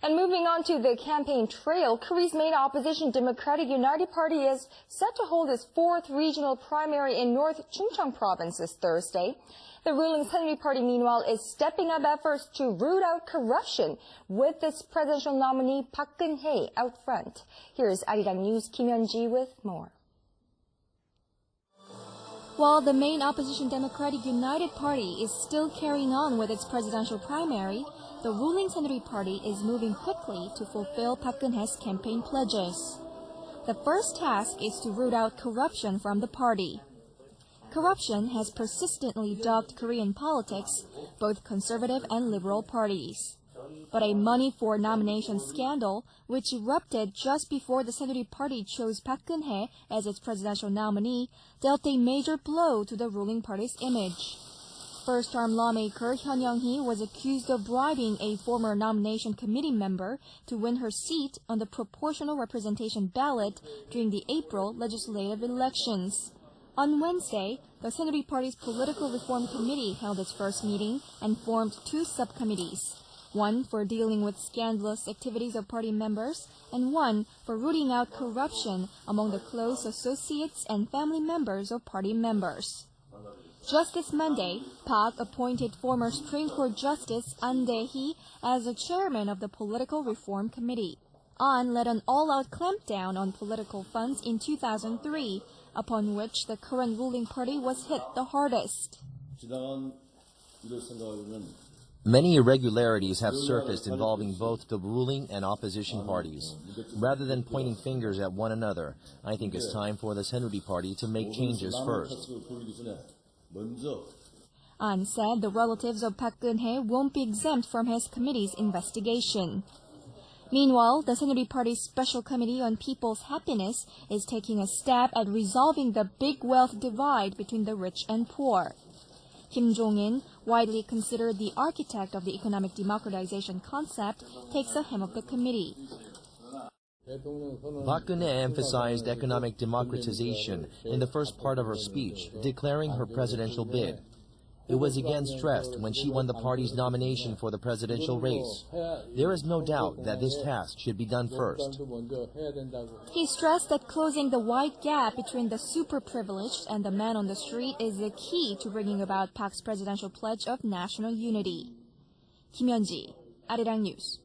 And moving on to the campaign trail, Korea's main opposition Democratic United Party is set to hold its fourth regional primary in North Chungcheong province this Thursday. The ruling Saenuri Party, meanwhile, is stepping up efforts to root out corruption with its presidential nominee Park Geun-hye out front. Here's Arirang News' Kim Hyun-ji with more. While the main opposition Democratic United Party is still carrying on with its presidential primary, the ruling Saenuri Party is moving quickly to fulfill Park Geun-hye's campaign pledges. The first task is to root out corruption from the party. Corruption has persistently dogged Korean politics, both conservative and liberal parties. But a money-for-nomination scandal, which erupted just before the Saenuri Party chose Park Geun-hye as its presidential nominee, dealt a major blow to the ruling party's image. First-term lawmaker Hyun Young-hee was accused of bribing a former nomination committee member to win her seat on the proportional representation ballot during the April legislative elections. On Wednesday, the Saenuri Party's Political Reform Committee held its first meeting and formed two subcommittees, one for dealing with scandalous activities of party members and one for rooting out corruption among the close associates and family members of party members. Just this Monday, Park appointed former Supreme Court Justice An Dae-hee as the chairman of the Political Reform Committee. An led an all-out clampdown on political funds in 2003, upon which the current ruling party was hit the hardest. Many irregularities have surfaced involving both the ruling and opposition parties. Rather than pointing fingers at one another, I think it's time for the Saenuri Party to make changes first. An said the relatives of Park Geun-hye won't be exempt from his committee's investigation. Meanwhile, the Saenuri Party's Special Committee on People's Happiness is taking a stab at resolving the big wealth divide between the rich and poor. Kim Jong-in, widely considered the architect of the economic democratization concept, takes the helm of the committee. Park Geun-hye emphasized economic democratization in the first part of her speech, declaring her presidential bid. It was again stressed when she won the party's nomination for the presidential race. There is no doubt that this task should be done first. He stressed that closing the wide gap between the super-privileged and the man on the street is the key to bringing about Park's presidential pledge of national unity. Kim Hyun-ji, Arirang News.